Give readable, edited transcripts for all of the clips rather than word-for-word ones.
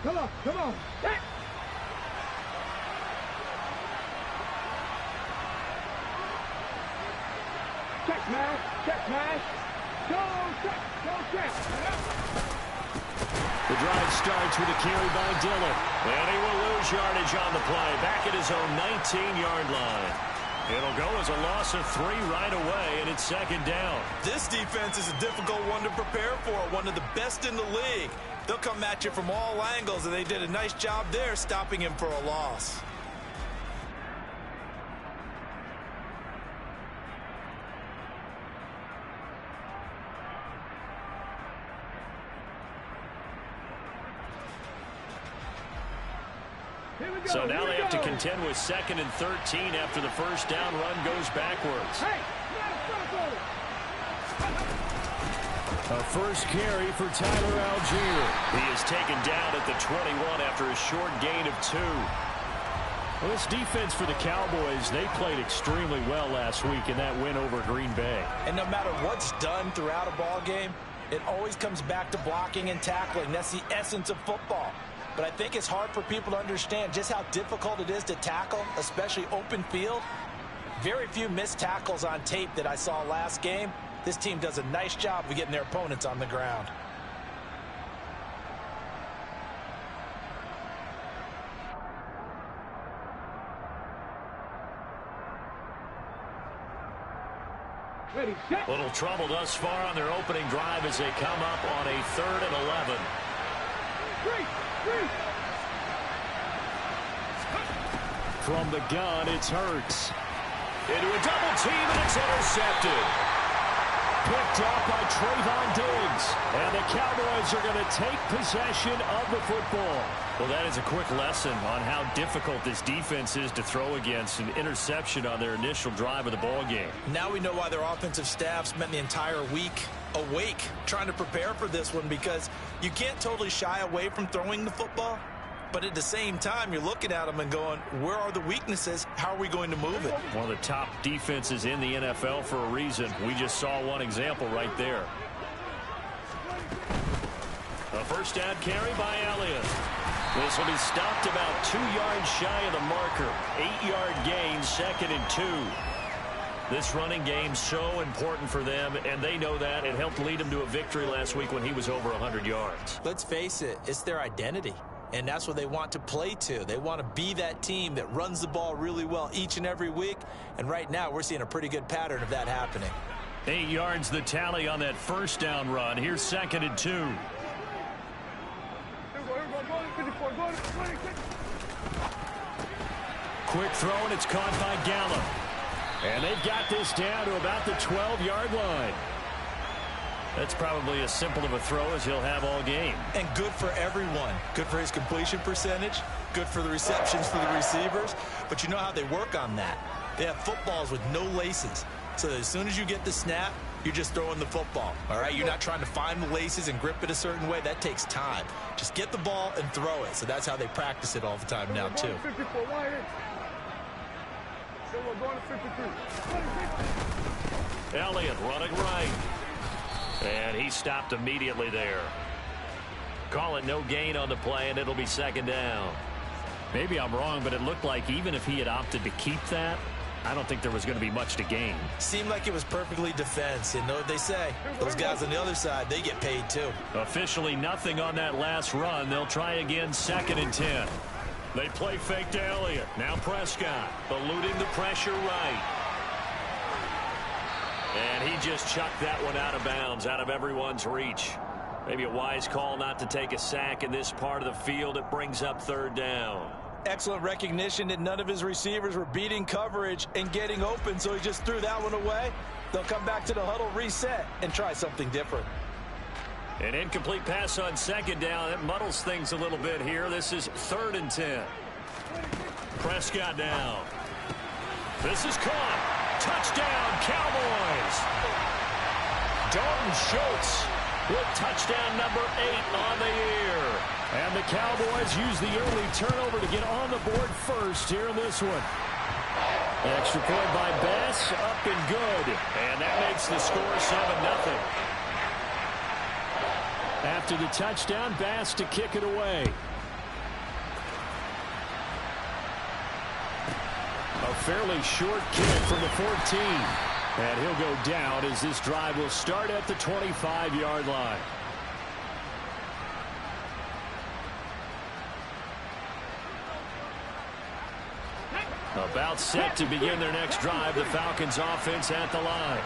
Come on. Hey. Check smash. Go check. The drive starts with a carry by Dillon. And he will lose yardage on the play. Back at his own 19-yard line. It'll go as a loss of 3 right away, and it's second down. This defense is a difficult one to prepare for, one of the best in the league. They'll come at you from all angles, and they did a nice job there stopping him for a loss. So now they have to contend with 2nd and 13 after the first down run goes backwards. A first carry for Tyler Algier. He is taken down at the 21 after a short gain of 2. Well, this defense for the Cowboys, they played extremely well last week in that win over Green Bay. And no matter what's done throughout a ball game, it always comes back to blocking and tackling. That's the essence of football. But I think it's hard for people to understand just how difficult it is to tackle, especially open field. Very few missed tackles on tape that I saw last game. This team does a nice job of getting their opponents on the ground. Little trouble thus far on their opening drive as they come up on a 3rd and 11. From the gun, it's Hurts. Into a double team, and it's intercepted. Picked off by Trayvon Diggs. And the Cowboys are going to take possession of the football. Well, that is a quick lesson on how difficult this defense is to throw against. An interception on their initial drive of the ball game. Now we know why their offensive staff spent the entire week awake trying to prepare for this one, because you can't totally shy away from throwing the football. But at the same time, you're looking at them and going, where are the weaknesses? How are we going to move it? One of the top defenses in the NFL for a reason. We just saw one example right there. A first down carry by Elliott. This will be stopped about 2 yards shy of the marker. 8-yard gain, 2nd and 2. This running game so important for them, and they know that. It helped lead them to a victory last week when he was over 100 yards. Let's face it, it's their identity. And that's what they want to play to. They want to be that team that runs the ball really well each and every week. And right now, we're seeing a pretty good pattern of that happening. 8 yards the tally on that first down run. Here's 2nd and 2. Quick throw, and it's caught by Gallup. And they've got this down to about the 12-yard line. That's probably as simple of a throw as he'll have all game. And good for everyone. Good for his completion percentage. Good for the receptions for the receivers. But you know how they work on that. They have footballs with no laces. So that as soon as you get the snap, you're just throwing the football. All right? You're not trying to find the laces and grip it a certain way. That takes time. Just get the ball and throw it. So that's how they practice it all the time now, too. Elliott running right. And he stopped immediately there. Call it no gain on the play, and it'll be 2nd down. Maybe I'm wrong, but it looked like even if he had opted to keep that, I don't think there was going to be much to gain. Seemed like it was perfectly defense. You know what they say? Those guys on the other side, they get paid too. Officially nothing on that last run. They'll try again 2nd and 10. They play fake to Elliott. Now Prescott eluding the pressure right. And he just chucked that one out of bounds, out of everyone's reach. Maybe a wise call not to take a sack in this part of the field. It brings up 3rd down. Excellent recognition that none of his receivers were beating coverage and getting open, so he just threw that one away. They'll come back to the huddle, reset, and try something different. An incomplete pass on 2nd down. It muddles things a little bit here. This is 3rd and 10. Prescott down. This is caught. Touchdown, Cowboys. Dalton Schultz with touchdown number 8 on the year. And the Cowboys use the early turnover to get on the board first here in this one. Extra point by Bass, up and good. And that makes the score 7-0. After the touchdown, Bass to kick it away. fairly short kick from the 14. And he'll go down as this drive will start at the 25-yard line. About set to begin their next drive, the Falcons offense at the line.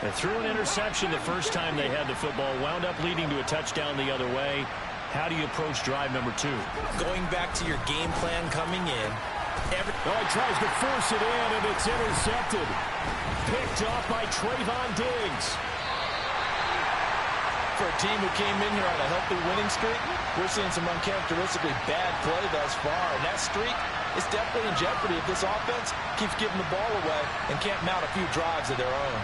They threw an interception the first time they had the football, wound up leading to a touchdown the other way. How do you approach drive number 2? Going back to your game plan coming in. He tries to force it in, and it's intercepted. Picked off by Trayvon Diggs. For a team who came in here on a healthy winning streak, we're seeing some uncharacteristically bad play thus far. And that streak is definitely in jeopardy if this offense keeps giving the ball away and can't mount a few drives of their own.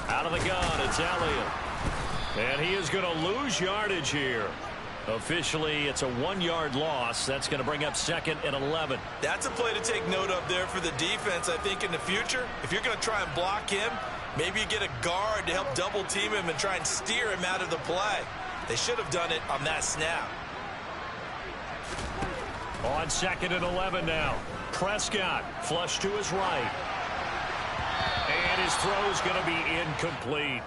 Out of the gun, it's Elliott. And he is going to lose yardage here. Officially, it's a 1-yard loss. That's going to bring up 2nd and 11. That's a play to take note of there for the defense, I think, in the future. If you're going to try and block him, maybe you get a guard to help double team him and try and steer him out of the play. They should have done it on that snap. On 2nd and 11 now. Prescott flush to his right. And his throw is going to be incomplete.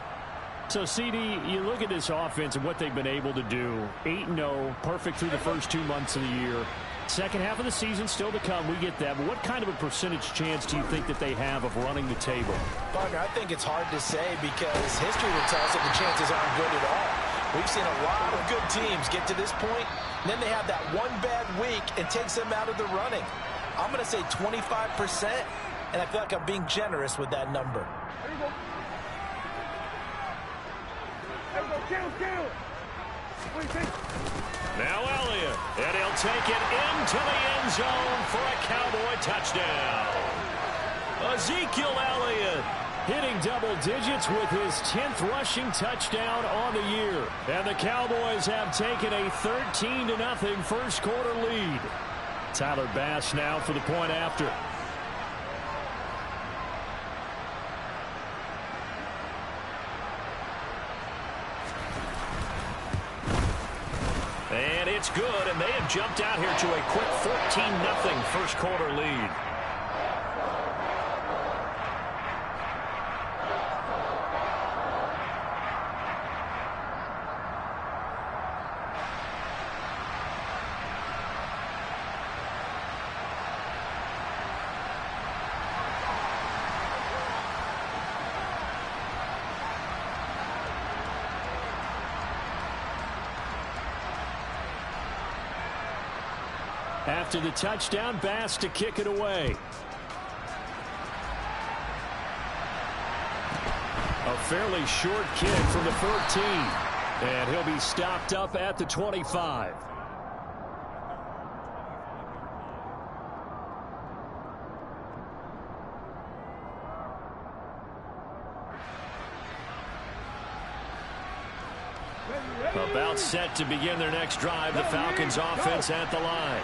So, CD, you look at this offense and what they've been able to do. 8-0, perfect through the first 2 months of the year. Second half of the season still to come. We get that. But what kind of a percentage chance do you think that they have of running the table? Partner, I think it's hard to say because history would tell us that the chances aren't good at all. We've seen a lot of good teams get to this point, and then they have that one bad week and takes them out of the running. I'm going to say 25%, and I feel like I'm being generous with that number. Now Elliott, and he'll take it into the end zone for a Cowboy touchdown. Ezekiel Elliott hitting double digits with his 10th rushing touchdown on the year. And the Cowboys have taken a 13-0 first quarter lead. Tyler Bass now for the point after. And it's good, and they have jumped out here to a quick 14-0 first quarter lead. After the touchdown, Bass to kick it away. A fairly short kick from the 14. And he'll be stopped up at the 25. About set to begin their next drive, the Falcons offense at the line.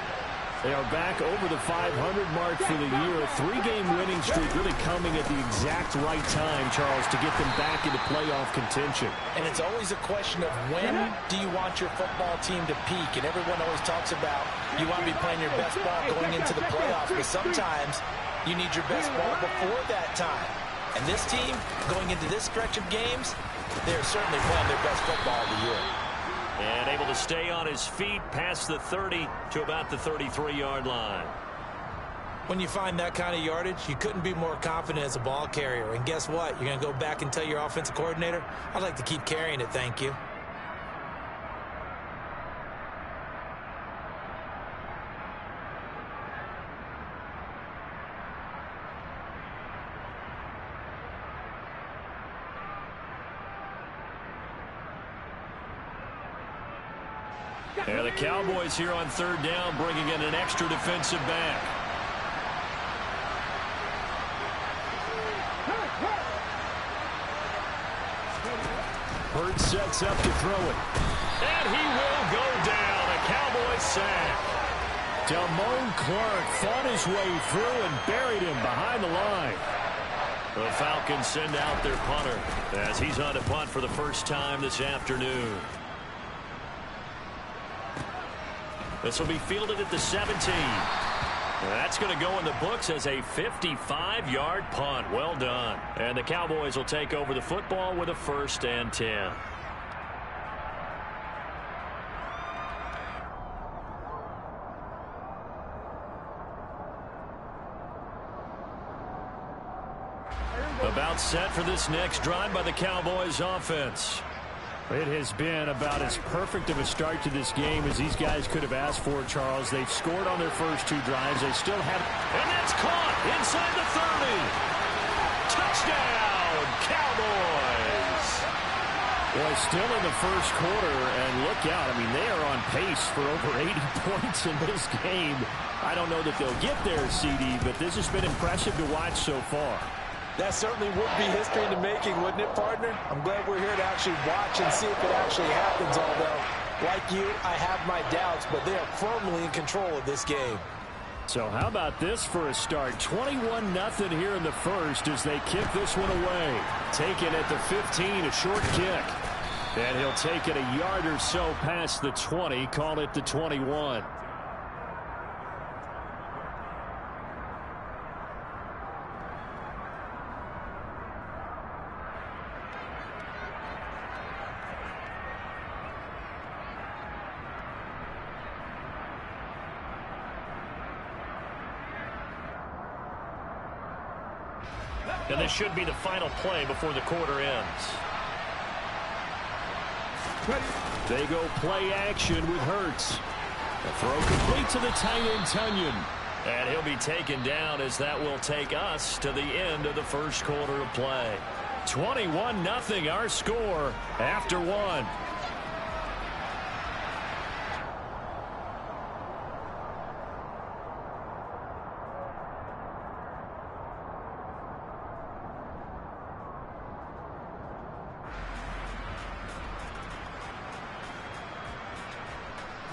They are back over the 500 mark for the year. A 3-game winning streak really coming at the exact right time, Charles, to get them back into playoff contention. And it's always a question of when do you want your football team to peak? And everyone always talks about you want to be playing your best ball going into the playoffs, but sometimes you need your best ball before that time. And this team, going into this stretch of games, they're certainly playing their best football of the year. And able to stay on his feet past the 30 to about the 33-yard line. When you find that kind of yardage, you couldn't be more confident as a ball carrier. And guess what? You're going to go back and tell your offensive coordinator, I'd like to keep carrying it, thank you. And the Cowboys here on third down, bringing in an extra defensive back. Hurts sets up to throw it. And he will go down. A Cowboys sack. Damone Clark fought his way through and buried him behind the line. The Falcons send out their punter as he's on to punt for the first time this afternoon. This will be fielded at the 17. That's going to go in the books as a 55-yard punt. Well done. And the Cowboys will take over the football with a 1st and 10. About set for this next drive by the Cowboys offense. It has been about as perfect of a start to this game as these guys could have asked for, Charles. They've scored on their first 2 drives. They still have... And that's caught inside the 30. Touchdown, Cowboys. Boy, still in the first quarter, and look out. I mean, they are on pace for over 80 points in this game. I don't know that they'll get there, CD, but this has been impressive to watch so far. That certainly would be history in the making, wouldn't it, partner? I'm glad we're here to actually watch and see if it actually happens, although, like you, I have my doubts, but they are firmly in control of this game. So how about this for a start? 21-0 here in the first as they kick this one away. Taken at the 15, a short kick. And he'll take it a yard or so past the 20, call it the 21. And this should be the final play before the quarter ends. They go play action with Hurts. A throw complete to the tight end, Tunyon. And he'll be taken down as that will take us to the end of the first quarter of play. 21-0 our score after 1.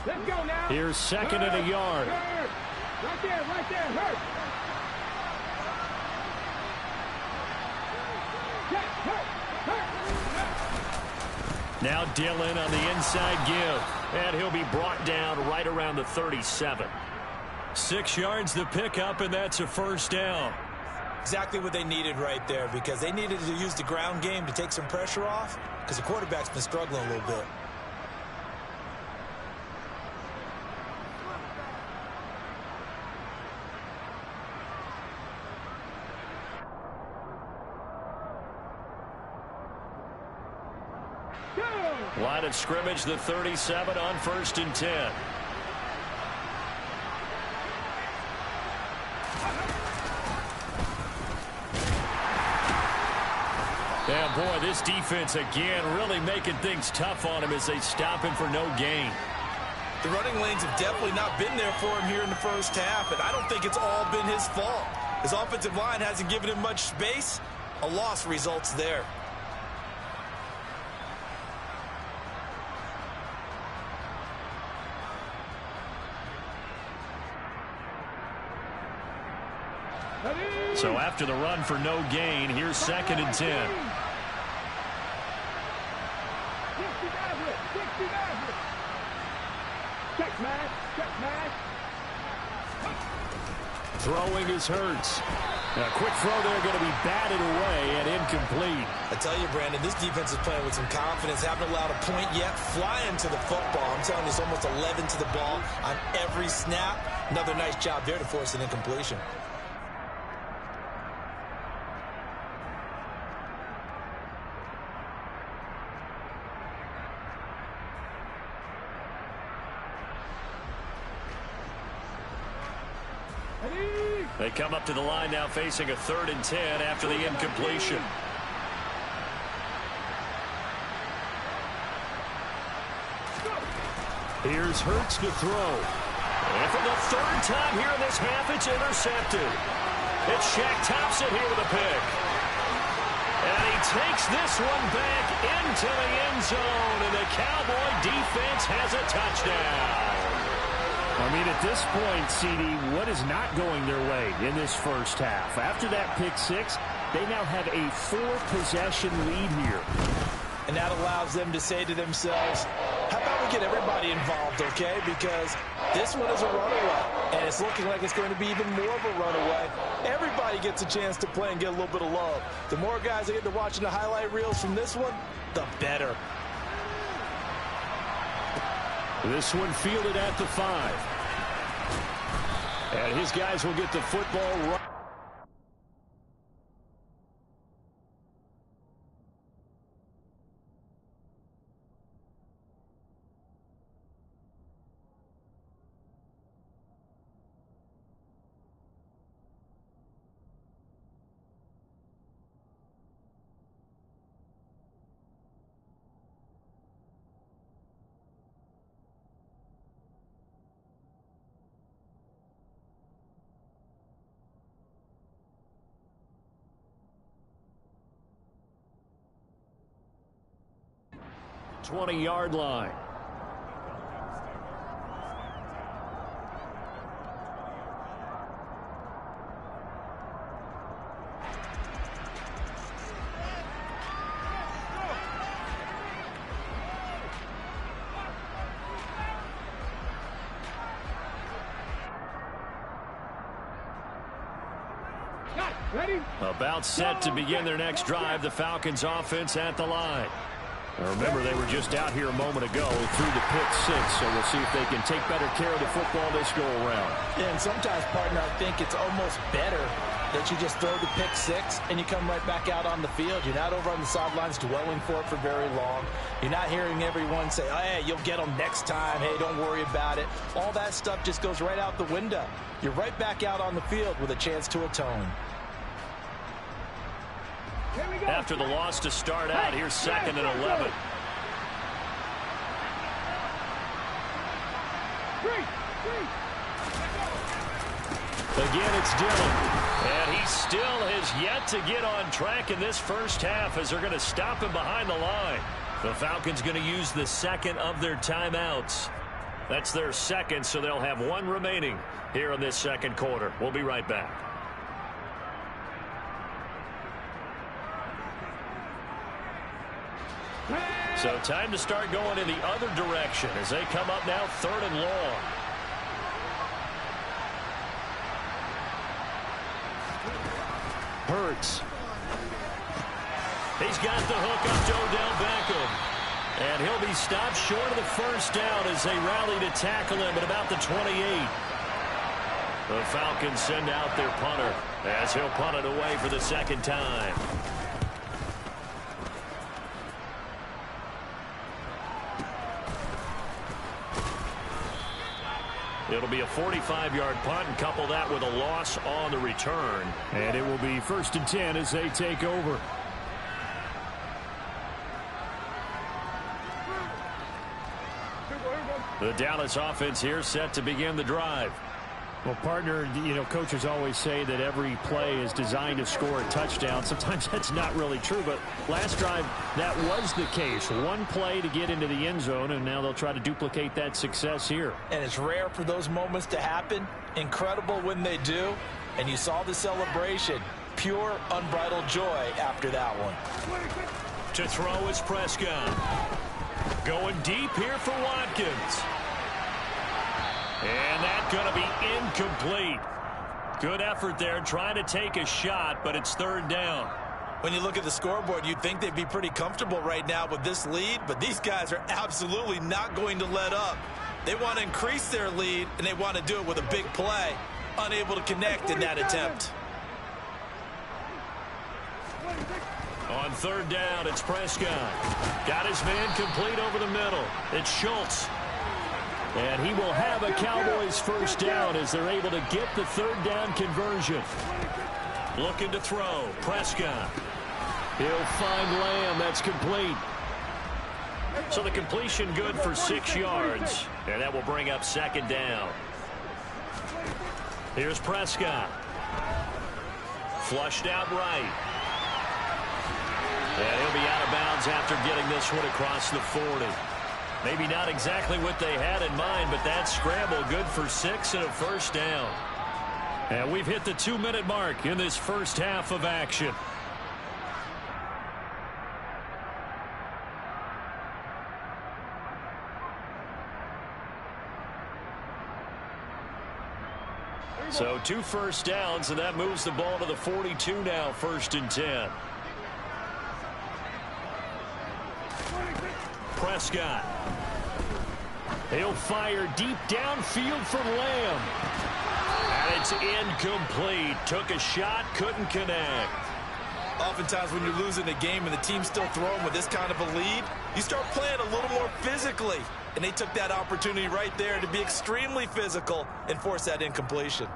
Let's go now. Here's 2nd and a yard. Right there, Hurt. Now Dillon on the inside give. And he'll be brought down right around the 37. 6 yards the pickup, and that's a 1st down. Exactly what they needed right there, because they needed to use the ground game to take some pressure off, because the quarterback's been struggling a little bit. Line of scrimmage, the 37 on 1st and 10. Yeah, boy, this defense again really making things tough on him as they stop him for no gain. The running lanes have definitely not been there for him here in the first half, and I don't think it's all been his fault. His offensive line hasn't given him much space. A loss results there. So after the run for no gain, here's 2nd and 10. Throwing is Hurts. A quick throw there going to be batted away and incomplete. I tell you, Brandon, this defense is playing with some confidence. Haven't allowed a point yet. Flying to the football. I'm telling you, it's almost 11 to the ball on every snap. Another nice job there to force an incompletion. They come up to the line now facing a 3rd and 10 after the incompletion. Here's Hurts to throw. And for the 3rd time here in this half, it's intercepted. It's Shaq Thompson here with a pick. And he takes this one back into the end zone, and the Cowboy defense has a touchdown. I mean, at this point, CD, what is not going their way in this first half? After that pick six, they now have a 4-possession lead here. And that allows them to say to themselves, how about we get everybody involved, okay? Because this one is a runaway, and it's looking like it's going to be even more of a runaway. Everybody gets a chance to play and get a little bit of love. The more guys that get to watching the highlight reels from this one, the better. This one fielded at the 5. And his guys will get the football right. Twenty-yard line. Ready? About set to begin their next drive. The Falcons offense at the line. Now remember, they were just out here a moment ago through the pick six, so we'll see if they can take better care of the football this go-around. Yeah, and sometimes, partner, I think it's almost better that you just throw the pick six and you come right back out on the field. You're not over on the sidelines dwelling for it for very long. You're not hearing everyone say, oh, hey, you'll get them next time. Hey, don't worry about it. All that stuff just goes right out the window. You're right back out on the field with a chance to atone. After the loss to start out, here's 2nd and 11. Again, it's Dillon. And he still has yet to get on track in this first half as they're going to stop him behind the line. The Falcons going to use the 2nd of their timeouts. That's their 2nd, so they'll have 1 remaining here in this 2nd quarter. We'll be right back. So time to start going in the other direction as they come up now 3rd and long. Hurts. He's got the hook up to Odell Beckham. And he'll be stopped short of the first down as they rally to tackle him at about the 28. The Falcons send out their punter as he'll punt it away for the 2nd time. It'll be a 45-yard punt and couple that with a loss on the return. And it will be 1st and 10 as they take over. The Dallas offense here set to begin the drive. Well, partner, you know, coaches always say that every play is designed to score a touchdown. Sometimes that's not really true, but last drive, that was the case. 1 play to get into the end zone, and now they'll try to duplicate that success here. And it's rare for those moments to happen. Incredible when they do. And you saw the celebration. Pure, unbridled joy after that one. To throw is Prescott. Going deep here for Watkins. And that's going to be incomplete. Good effort there trying to take a shot, but it's 3rd down. When you look at the scoreboard, you'd think they'd be pretty comfortable right now with this lead, but these guys are absolutely not going to let up. They want to increase their lead, and they want to do it with a big play. Unable to connect in that attempt. On 3rd down, it's Prescott. Got his man complete over the middle. It's Schultz. And he will have a Cowboys 1st down as they're able to get the 3rd down conversion. Looking to throw. Prescott. He'll find Lamb. That's complete. So the completion good for 6 yards. And that will bring up 2nd down. Here's Prescott. Flushed out right. And he'll be out of bounds after getting this one across the 40. Maybe not exactly what they had in mind, but that scramble good for 6 and a first down. And we've hit the 2-minute mark in this first half of action. So 2 first downs, and that moves the ball to the 42 now, 1st and 10. Prescott. He'll fire deep downfield from Lamb. And it's incomplete. Took a shot, couldn't connect. Oftentimes when you're losing a game and the team's still throwing with this kind of a lead, you start playing a little more physically. And they took that opportunity right there to be extremely physical and force that incompletion.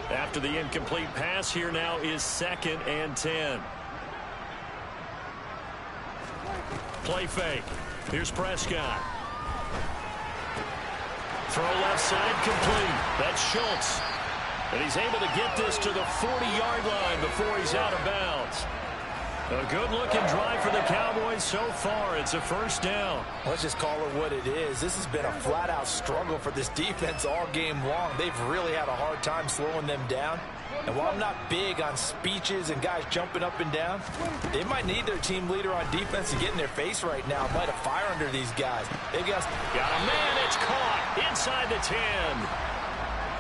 After the incomplete pass, here now is 2nd and 10. Play fake. Here's Prescott. Throw left side complete. That's Schultz. And he's able to get this to the 40-yard line before he's out of bounds. A good-looking drive for the Cowboys so far. It's a first down. Let's just call it what it is. This has been a flat-out struggle for this defense all game long. They've really had a hard time slowing them down. And while I'm not big on speeches and guys jumping up and down, they might need their team leader on defense to get in their face right now. Light a fire under these guys. They've got a man. It's caught inside the 10.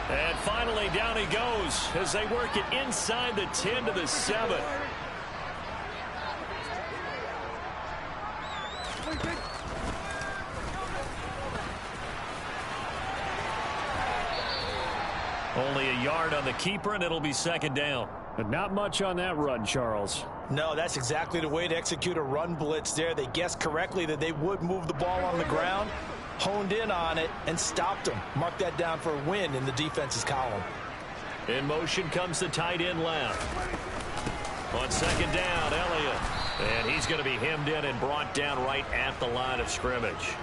And finally, down he goes as they work it inside the 10 to the 7. Only a yard on the keeper, and it'll be 2nd down. But not much on that run, Charles. No, that's exactly the way to execute a run blitz there. They guessed correctly that they would move the ball on the ground, honed in on it, and stopped them. Mark that down for a win in the defense's column. In motion comes the tight end left. On 2nd down, Elliott. And he's going to be hemmed in and brought down right at the line of scrimmage.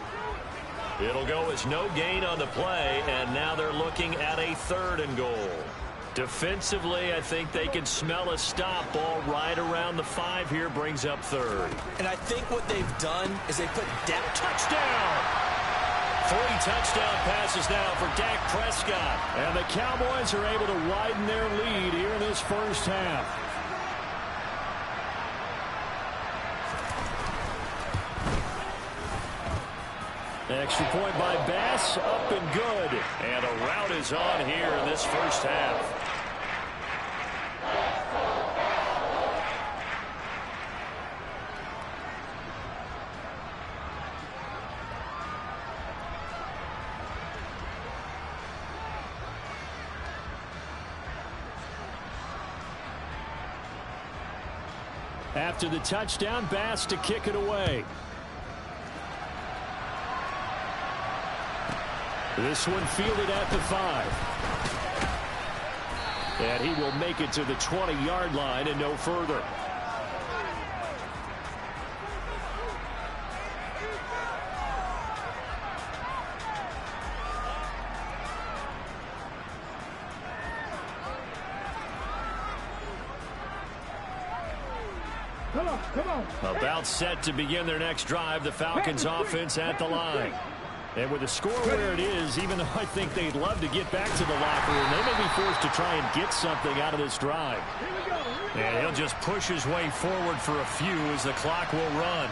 It'll go as no gain on the play, and now they're looking at a 3rd and goal. Defensively, I think they can smell a stop. Ball right around the 5 here, brings up 3rd. And I think what they've done is they put Dak. Touchdown! 3 touchdown passes now for Dak Prescott. And the Cowboys are able to widen their lead here in this first half. Extra point by Bass, up and good. And a rout is on here in this first half. After the touchdown, Bass to kick it away. This one fielded at the 5. And he will make it to the 20-yard line and no further. Come on. About set to begin their next drive. The Falcons offense at the line. And with the score where it is, even though I think they'd love to get back to the locker room, they may be forced to try and get something out of this drive. And he'll just push his way forward for a few as the clock will run.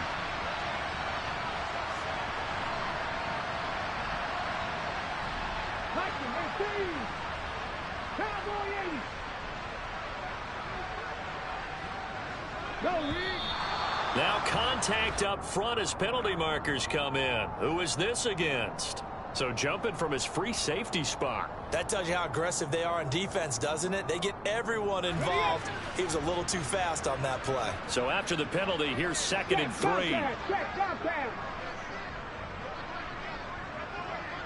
Now contact up front as penalty markers come in. Who is this against? So jumping from his free safety spot. That tells you how aggressive they are on defense, doesn't it? They get everyone involved. He was a little too fast on that play. So after the penalty, here's 2nd and 3.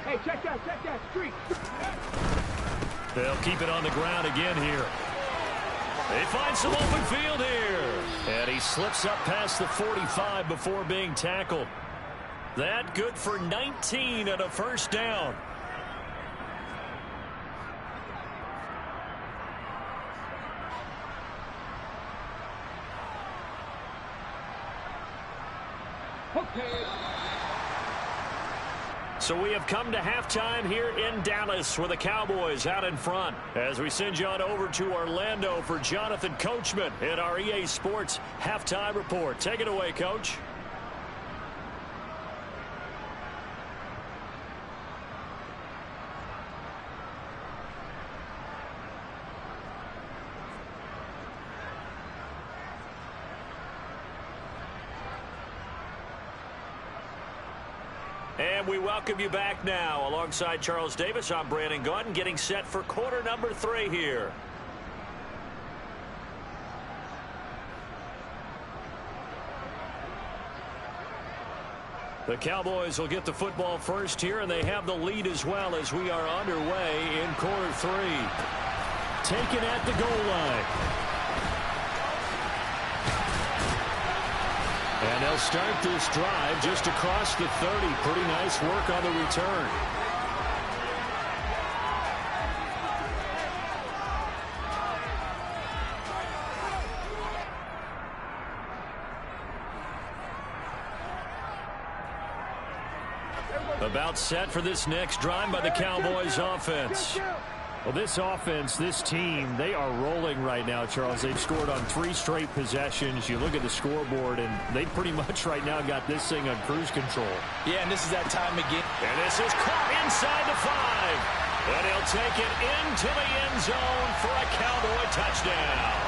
Hey, check that streak. They'll keep it on the ground again here. They find some open field here. And he slips up past the 45 before being tackled. That good for 19 and a first down. So we have come to halftime here in Dallas with the Cowboys out in front. As we send you on over to Orlando for Jonathan Coachman in our EA Sports Halftime Report. Take it away, Coach. And we welcome you back now. Alongside Charles Davis, I'm Brandon Gaudin, getting set for quarter number 3 here. The Cowboys will get the football first here, and they have the lead as well as we are underway in quarter 3. Taken at the goal line. And they'll start this drive just across the 30. Pretty nice work on the return. About set for this next drive by the Cowboys offense. Well, this offense, this team, they are rolling right now, Charles. They've scored on 3 straight possessions. You look at the scoreboard, and they pretty much right now got this thing on cruise control. Yeah, and this is that time again. And this is caught inside the 5. And he'll take it into the end zone for a Cowboy touchdown.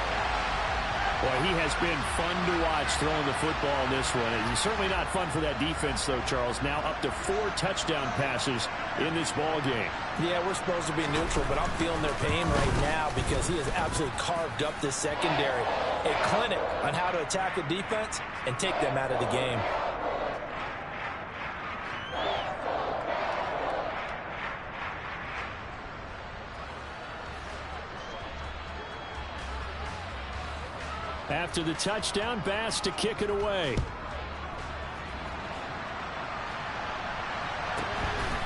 Boy, he has been fun to watch throwing the football in this one. And certainly not fun for that defense, though, Charles. Now up to 4 touchdown passes in this ball game. Yeah, we're supposed to be neutral, but I'm feeling their pain right now because he has absolutely carved up this secondary. A clinic on how to attack a defense and take them out of the game. After the touchdown, Bass to kick it away.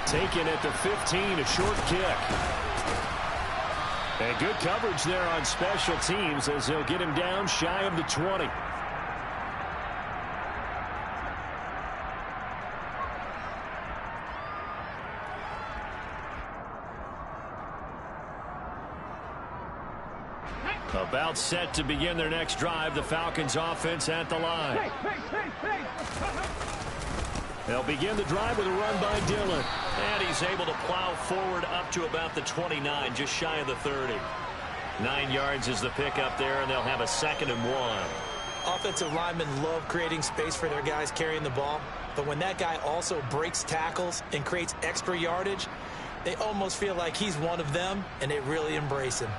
Taken at the 15, a short kick. And good coverage there on special teams as they'll get him down shy of the 20. About set to begin their next drive. The Falcons offense at the line. They'll begin the drive with a run by Dillon. And he's able to plow forward up to about the 29, just shy of the 30. 9 yards is the pickup there, and they'll have a 2nd and 1. Offensive linemen love creating space for their guys carrying the ball. But when that guy also breaks tackles and creates extra yardage, they almost feel like he's one of them, and they really embrace him.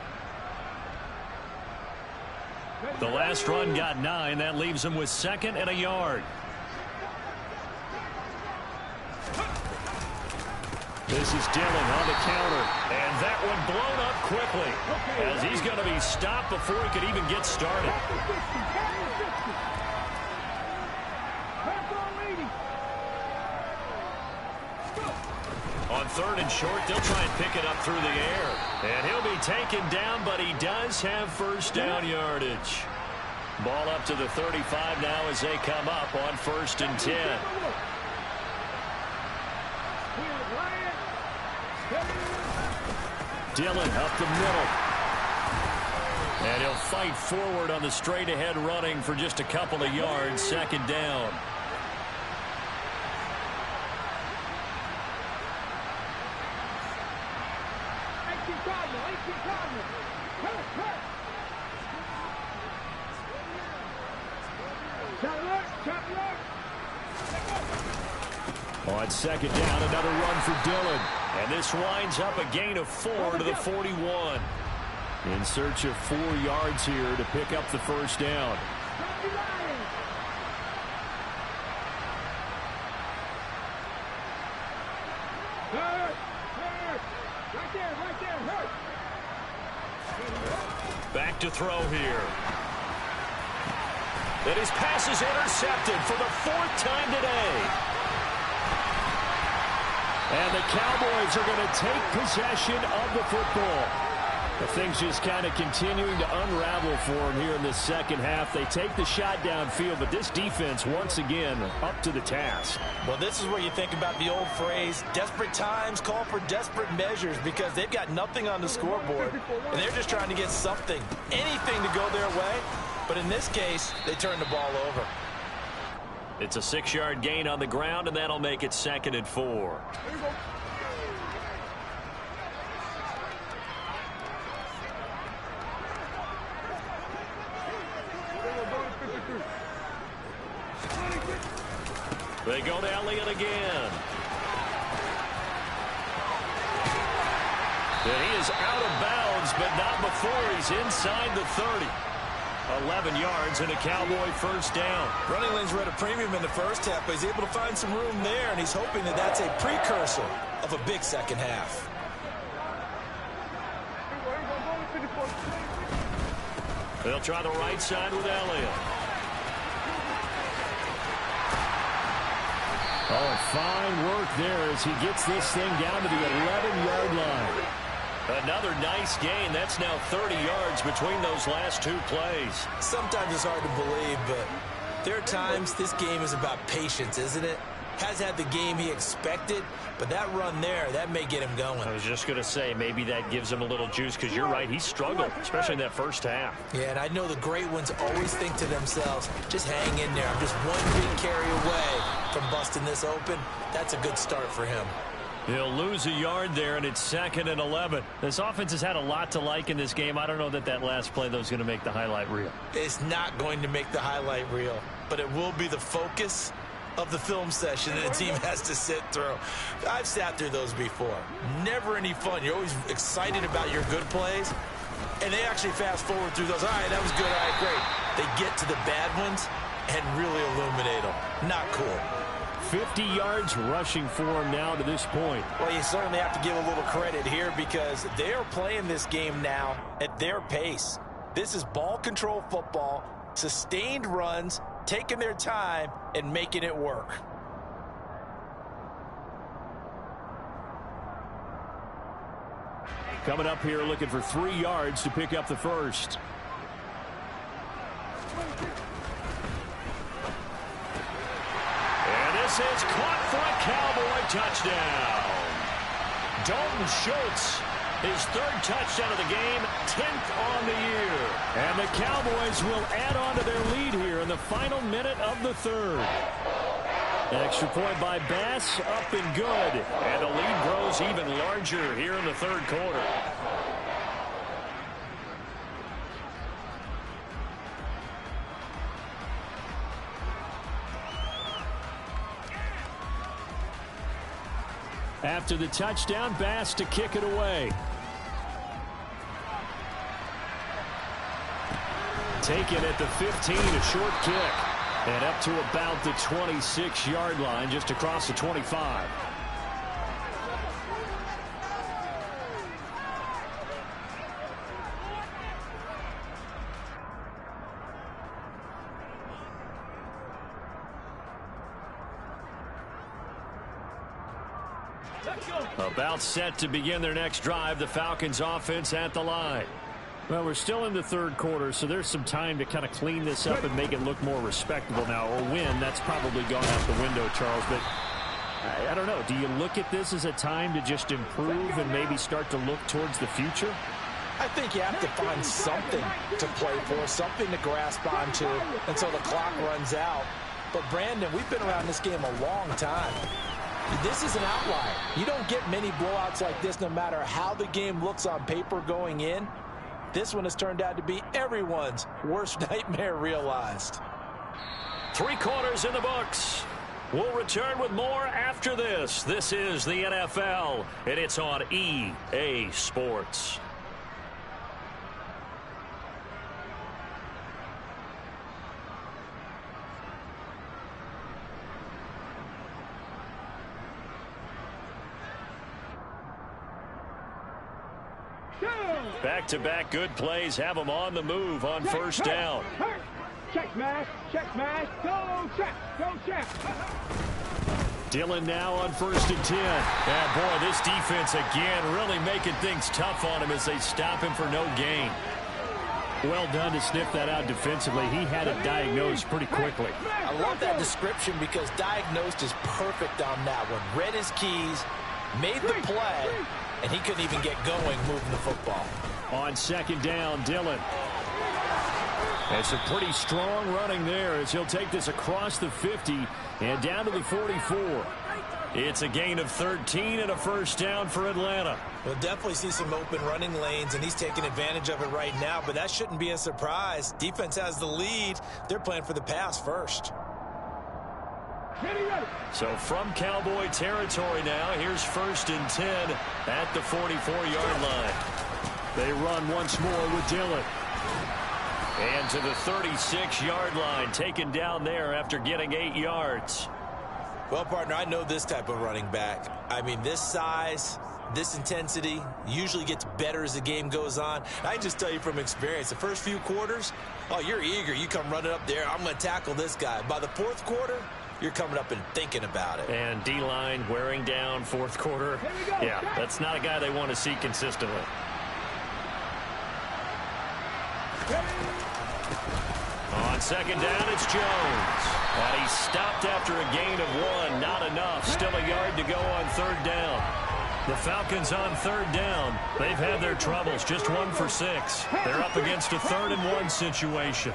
The last run got 9. That leaves him with 2nd and a yard. This is Dillon on the counter. And that one blown up quickly as he's going to be stopped before he could even get started. On 3rd and short, they'll try and pick it up through the air. And he'll be taken down, but he does have first down yardage. Ball up to the 35 now as they come up on 1st and 10. Dillon up the middle. And he'll fight forward on the straight-ahead running for just a couple of yards. 2nd down. On 2nd down, another run for Dillon. And this winds up a gain of 4 to the 41. In search of 4 yards here to pick up the first down. Back to throw here. And his pass is intercepted for the 4th time today. And the Cowboys are going to take possession of the football. Things just kind of continuing to unravel for them here in the second half. They take the shot downfield, but this defense, once again, up to the task. Well, this is where you think about the old phrase, desperate times call for desperate measures, because they've got nothing on the scoreboard, and they're just trying to get something, anything to go their way. But in this case, they turn the ball over. It's a 6-yard gain on the ground, and that'll make it 2nd and 4. They go to Elliott again. And he is out of bounds, but not before he's inside the 30. 11 yards and a Cowboy first down. Running lanes were at a premium in the first half, but he's able to find some room there, and he's hoping that that's a precursor of a big second half. They'll try the right side with Elliott. Oh, fine work there as he gets this thing down to the 11-yard line. Another nice gain. That's now 30 yards between those last 2 plays. Sometimes it's hard to believe, but there are times this game is about patience, isn't it? Has had the game he expected, but that run there, that may get him going. I was just going to say, maybe that gives him a little juice, because you're right, he struggled, especially in that first half. Yeah, and I know the great ones always think to themselves, just hang in there. I'm just one big carry away from busting this open. That's a good start for him. He'll lose a yard there, and it's 2nd and 11. This offense has had a lot to like in this game. I don't know that that last play, though, is going to make the highlight reel. It's not going to make the highlight reel, but it will be the focus of the film session that a team has to sit through. I've sat through those before. Never any fun. You're always excited about your good plays, and they actually fast forward through those. All right, that was good. All right, great. They get to the bad ones and really illuminate them. Not cool. 50 yards rushing for him now to this point. Well, you certainly have to give a little credit here, because they are playing this game now at their pace. This is ball control football, sustained runs, taking their time and making it work. Coming up here looking for 3 yards to pick up the first. And this is caught for a Cowboy touchdown. Dalton Schultz, his 3rd touchdown of the game, 10th on the year. And the Cowboys will add on to their lead here in the final minute of the 3rd. Extra point by Bass, up and good. And the lead grows even larger here in the 3rd quarter. After the touchdown, Bass to kick it away. Taken at the 15, a short kick. And up to about the 26-yard line, just across the 25. About set to begin their next drive. The Falcons offense at the line. Well, we're still in the 3rd quarter, so there's some time to kind of clean this up and make it look more respectable now. Or win, that's probably gone out the window, Charles. But I don't know. Do you look at this as a time to just improve and maybe start to look towards the future? I think you have to find something to play for, something to grasp onto until the clock runs out. But, Brandon, we've been around this game a long time. This is an outlier. You don't get many blowouts like this no matter how the game looks on paper going in. This one has turned out to be everyone's worst nightmare realized. 3 quarters in the books. We'll return with more after this. This is the NFL, and it's on EA Sports. Back-to-back good plays have them on the move on first down. Check smash, go check, Dillon now on 1st and 10. Yeah, boy, this defense again really making things tough on him as they stop him for no gain. Well done to sniff that out defensively. He had it diagnosed pretty quickly. I love that description because diagnosed is perfect on that one. Read his keys, made the play, and he couldn't even get going moving the football. On 2nd down, Dillon. That's a pretty strong running there as he'll take this across the 50 and down to the 44. It's a gain of 13 and a first down for Atlanta. We'll definitely see some open running lanes, and he's taking advantage of it right now, but that shouldn't be a surprise. Defense has the lead. They're playing for the pass first. So from Cowboy territory now, here's 1st and 10 at the 44-yard line. They run once more with Dillon. And to the 36-yard line, taken down there after getting 8 yards. Well, partner, I know this type of running back. I mean, this size, this intensity usually gets better as the game goes on. I can just tell you from experience, the first few quarters, oh, you're eager. You come running up there, I'm going to tackle this guy. By the 4th quarter, you're coming up and thinking about it. And D-line wearing down 4th quarter. Yeah, that's not a guy they want to see consistently. On 2nd down, it's Jones. And he's stopped after a gain of 1. Not enough. Still a yard to go on 3rd down. The Falcons on 3rd down. They've had their troubles. Just 1 for 6. They're up against a 3rd and 1 situation.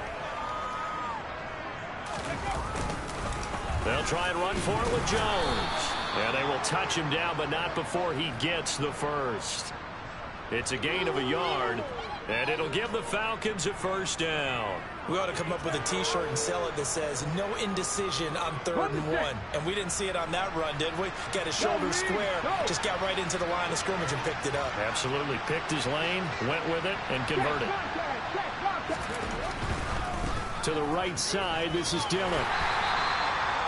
They'll try and run for it with Jones. And they will touch him down, but not before he gets the first. It's a gain of a yard, and it'll give the Falcons a first down. We ought to come up with a T-shirt and sell it that says, no indecision on 3rd and 1. And we didn't see it on that run, did we? Got his shoulder square, just got right into the line of scrimmage and picked it up. Absolutely. Picked his lane, went with it, and converted. To the right side, this is Dillon.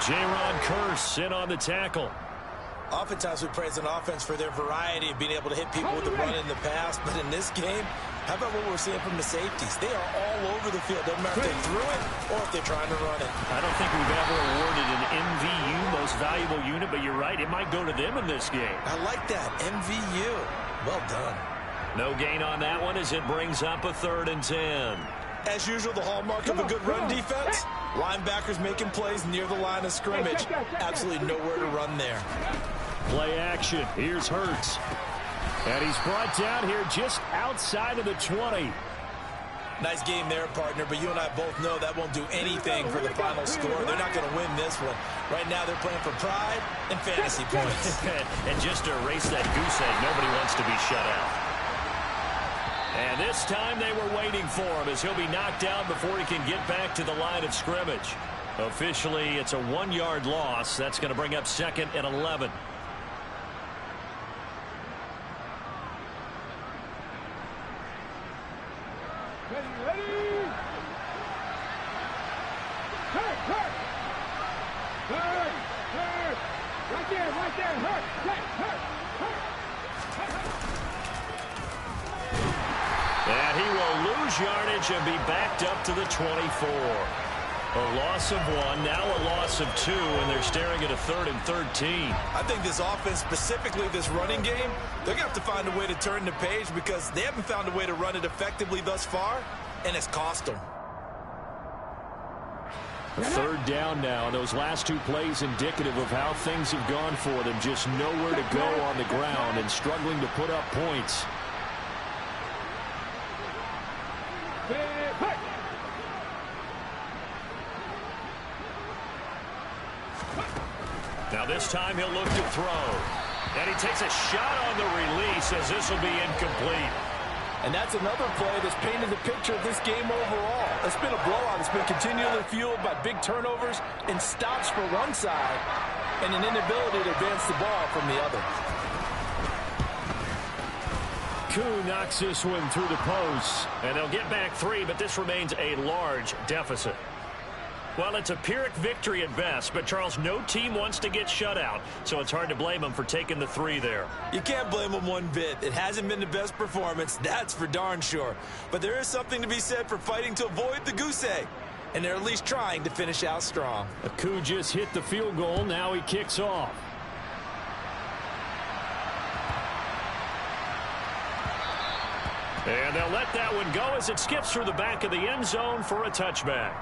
J-Rod Curse in on the tackle. Oftentimes we praise an offense for their variety of being able to hit people with the run in the pass, but in this game, how about what we're seeing from the safeties? They are all over the field. Doesn't matter if they threw it or if they're trying to run it. I don't think we've ever awarded an MVU, most valuable unit, but you're right, it might go to them in this game. I like that, MVU. Well done. No gain on that one as it brings up a 3rd and 10. As usual, the hallmark of a good run defense, linebackers making plays near the line of scrimmage. Absolutely nowhere to run there. Play action. Here's Hurts. And he's brought down here just outside of the 20. Nice game there, partner, but you and I both know that won't do anything for the final score. They're not going to win this one. Right now, they're playing for pride and fantasy points. And just to erase that goose egg, nobody wants to be shut out. And this time they were waiting for him as he'll be knocked down before he can get back to the line of scrimmage. Officially, it's a 1-yard loss. That's going to bring up 2nd and 11. And he will lose yardage and be backed up to the 24. A loss of 1, now a loss of 2, and they're staring at a 3rd and 13. I think this offense, specifically this running game, they're going to have to find a way to turn the page because they haven't found a way to run it effectively thus far, and it's cost them. 3rd down now. Those last 2 plays indicative of how things have gone for them. Just nowhere to go on the ground and struggling to put up points. Now this time he'll look to throw. And he takes a shot on the release as this will be incomplete. And that's another play that's painted the picture of this game overall. It's been a blowout. It's been continually fueled by big turnovers and stops for one side and an inability to advance the ball from the other. Koo knocks this one through the post. And they'll get back 3, but this remains a large deficit. Well, it's a Pyrrhic victory at best, but, Charles, no team wants to get shut out, so it's hard to blame them for taking the 3 there. You can't blame them one bit. It hasn't been the best performance, that's for darn sure. But there is something to be said for fighting to avoid the goose egg. and they're at least trying to finish out strong. Aku just hit the field goal. Now he kicks off. And they'll let that one go as it skips through the back of the end zone for a touchback.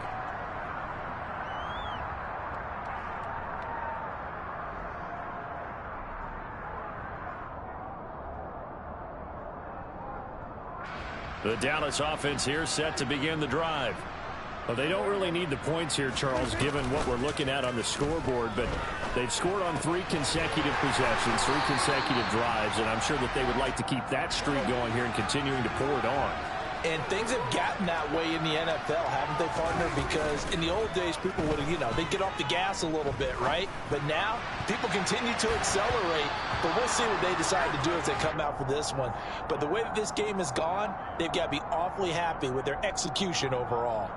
The Dallas offense here set to begin the drive. Well, they don't really need the points here, Charles, given what we're looking at on the scoreboard, but they've scored on 3 consecutive possessions, 3 consecutive drives, and I'm sure that they would like to keep that streak going here and continuing to pour it on. And things have gotten that way in the NFL, haven't they, partner? Because in the old days, people would have, they'd get off the gas a little bit, right? But now, people continue to accelerate. But we'll see what they decide to do as they come out for this one. But the way that this game has gone, they've got to be awfully happy with their execution overall.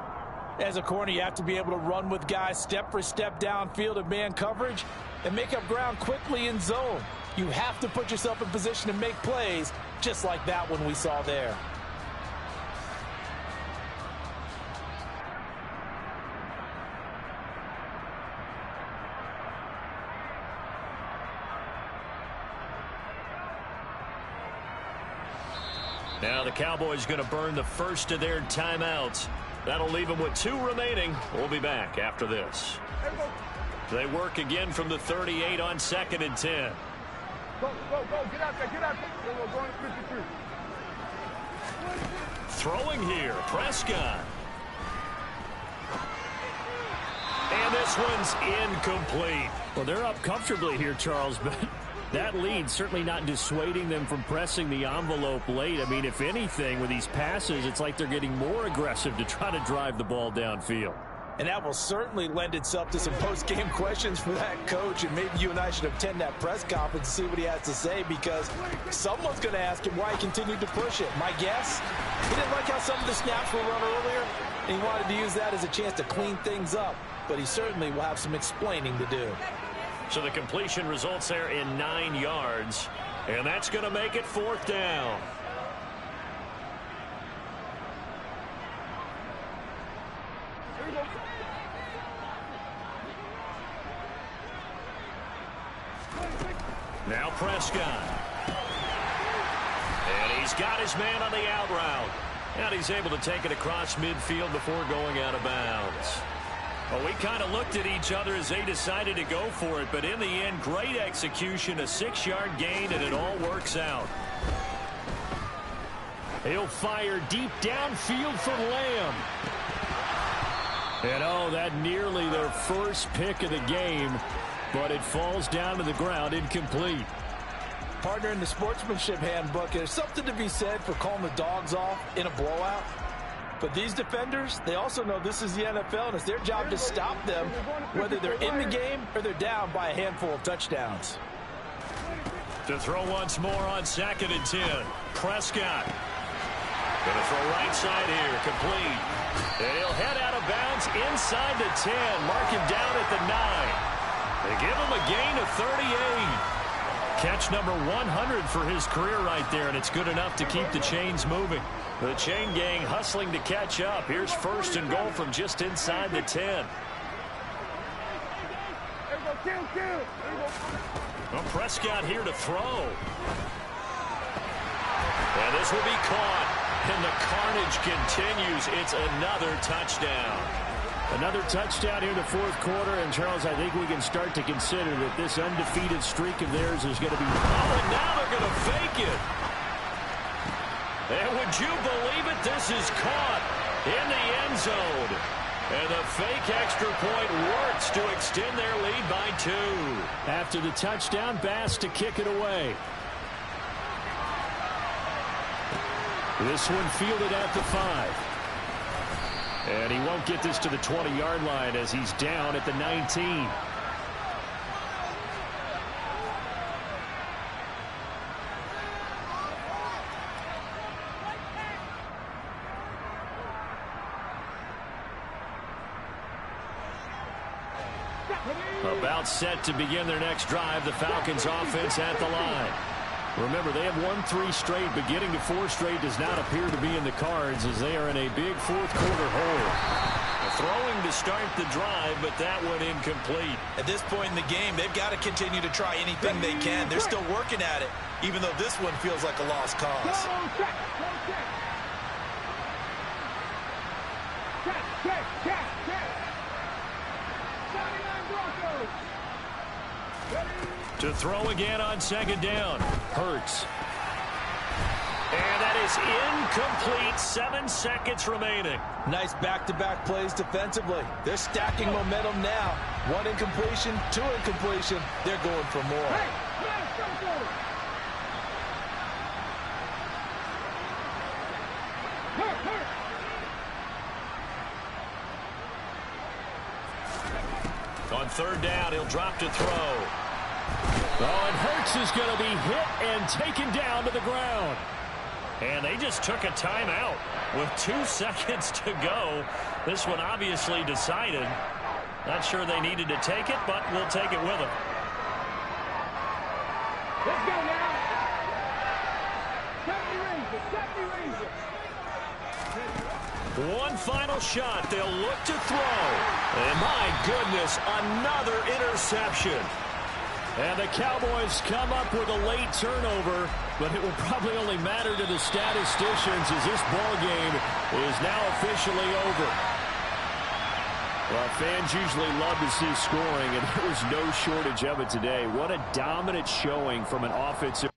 As a corner, you have to be able to run with guys step for step downfield in man coverage and make up ground quickly in zone. You have to put yourself in position to make plays, just like that one we saw there. Now the Cowboys going to burn the first of their timeouts. That'll leave them with 2 remaining. We'll be back after this. They work again from the 38 on 2nd and 10. Go. Get out there. Go on 53. Throwing here, Prescott. And this one's incomplete. Well, they're up comfortably here, Charles, but that lead certainly not dissuading them from pressing the envelope late. I mean, if anything, with these passes, it's like they're getting more aggressive to try to drive the ball downfield. And that will certainly lend itself to some post-game questions for that coach. And maybe you and I should attend that press conference and see what he has to say, because someone's going to ask him why he continued to push it. My guess, he didn't like how some of the snaps were run earlier, and he wanted to use that as a chance to clean things up. But he certainly will have some explaining to do. So the completion results there in 9 yards, and that's going to make it 4th down. Now Prescott. And he's got his man on the out route. And he's able to take it across midfield before going out of bounds. Well, we kind of looked at each other as they decided to go for it, but in the end, great execution, a 6-yard gain, and it all works out. He'll fire deep downfield for Lamb. And, oh, that nearly their first pick of the game, but it falls down to the ground incomplete. Partner, in the sportsmanship handbook, there's something to be said for calling the dogs off in a blowout. But these defenders, they also know this is the NFL, and it's their job to stop them, whether they're in the game or they're down by a handful of touchdowns. To throw once more on 2nd and 10. Prescott. Going to throw right side here, complete. And he'll head out of bounds inside the 10. Mark him down at the 9. They give him a gain of 38. Catch number 100 for his career right there, and it's good enough to keep the chains moving. The chain gang hustling to catch up. Here's 1st and goal from just inside the 10. Well, Prescott here to throw. And this will be caught. And the carnage continues. It's another touchdown. Another touchdown here in the 4th quarter. And, Charles, I think we can start to consider that this undefeated streak of theirs is going to be... Oh, and now they're going to fake it. And would you believe it? This is caught in the end zone. And the fake extra point works to extend their lead by 2. After the touchdown, Bass to kick it away. This one fielded at the 5. And he won't get this to the 20-yard line as he's down at the 19. About set to begin their next drive, the Falcons offense at the line. Remember, they have won 3 straight, but getting to 4 straight does not appear to be in the cards as they are in a big 4th quarter hole. The throwing to start the drive, but that one incomplete. At this point in the game, they've got to continue to try anything they can. They're still working at it, even though this one feels like a lost cause. To throw again on second down. Hurts. And that is incomplete. 7 seconds remaining. Nice back-to-back plays defensively. They're stacking momentum now. 1 incompletion, 2 incompletion. They're going for more. On third down, he'll drop to throw. Oh, and Hurts is going to be hit and taken down to the ground. And they just took a timeout with 2 seconds to go. This one obviously decided. Not sure they needed to take it, but we'll take it with them. Let's go now. 70 Rangers. One final shot. They'll look to throw. And my goodness, another interception. And the Cowboys come up with a late turnover, but it will probably only matter to the statisticians as this ball game is now officially over. Well, fans usually love to see scoring, and there was no shortage of it today. What a dominant showing from an offensive